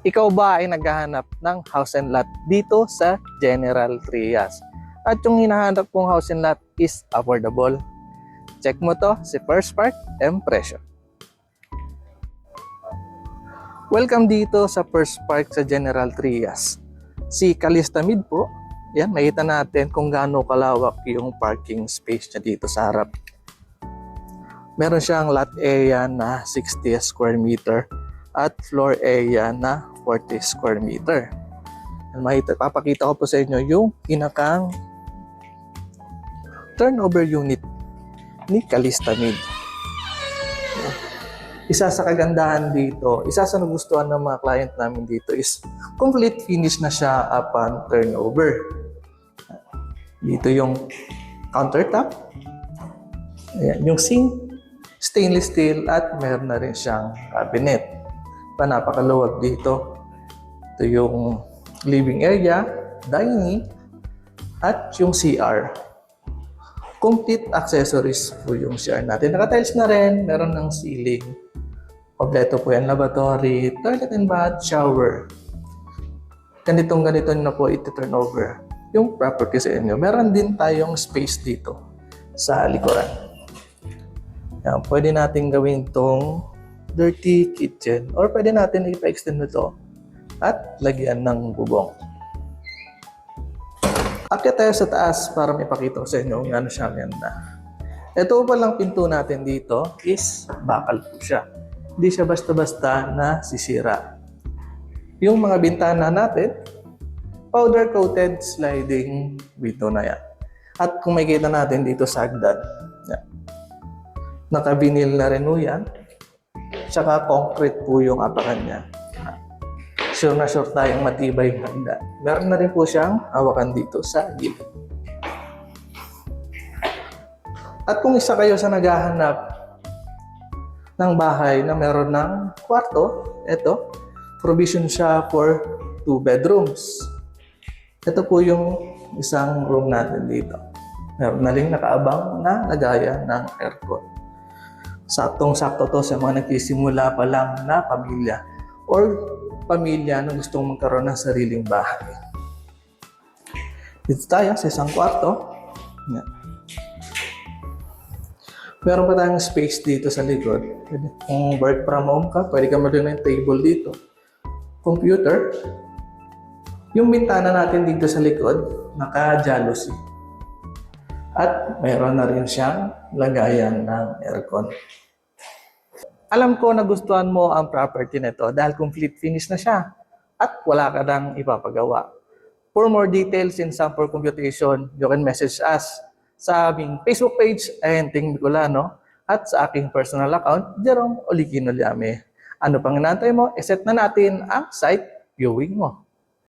Ikaw ba ay naghahanap ng house and lot dito sa General Trias? At yung hinahanap kong house and lot is affordable. Check mo to si First Park M Presyo. Welcome dito sa First Park sa General Trias. Si Calista Mid po, yan, makita natin kung gaano kalawak yung parking space niya dito sa harap. Meron siyang lot area na 60 square meter at floor area na 40 square meter. Papakita ko po sa inyo yung pinakang turnover unit ni Calista Mid. Isa sa kagandahan dito, isa sa nagustuhan ng mga client namin dito is complete finish na siya upon turnover. Dito yung countertop, ayan, yung sink, stainless steel at meron na rin siyang cabinet. Napakaluwag dito. Ito yung living area, dining, at yung CR. Complete accessories po yung CR natin. Naka-tiles na rin, meron ng ceiling. Kompleto po yan, lavatory, toilet and bath, shower. Ganito na po iti-turn over yung property sa inyo. Meron din tayong space dito sa likuran. Yan, pwede natin gawin itong dirty kitchen or pwede natin ipa-extend ito at lagyan ng bubong. Akyat tayo sa taas para maipakita ko sa inyo kung ano siya ganda. Ito palang pinto natin dito is bakal po siya. Hindi siya basta-basta na sisira. Yung mga bintana natin, powder coated sliding window na yan. At kung makikita natin dito sa hagdan, yan. Naka-vinyl na rin po yan. Tsaka concrete po yung apakan niya. Sure na sure tayong matibay yung hagdan. Meron na rin po siyang hawakan dito sa gilid. At kung isa kayo sa naghahanap ng bahay na meron ng kwarto, ito, provision siya for 2 bedrooms. Ito po yung isang room natin dito. Meron na rin nakaabang na lagaya ng aircon. Saktong-sakto to sa mga nagsisimula pa lang na pamilya or pamilya na gustong magkaroon ng sariling bahay. Dito tayo sa isang kwarto. Yan. Meron pa tayong space dito sa likod. Kung work from home ka, pwede ka magawin ng table dito. Computer. Yung bintana natin dito sa likod, naka-jalousie. At mayroon na rin siyang lagayan ng aircon. Alam ko nagustuhan mo ang property nito dahil complete finish na siya at wala ka nang ipapagawa. For more details in sample computation, you can message us sa aming Facebook page, Ahenting Bicolano, at sa aking personal account, Jerome Oligino Liame. Ano pang inaantay mo? I-set na natin ang site viewing mo.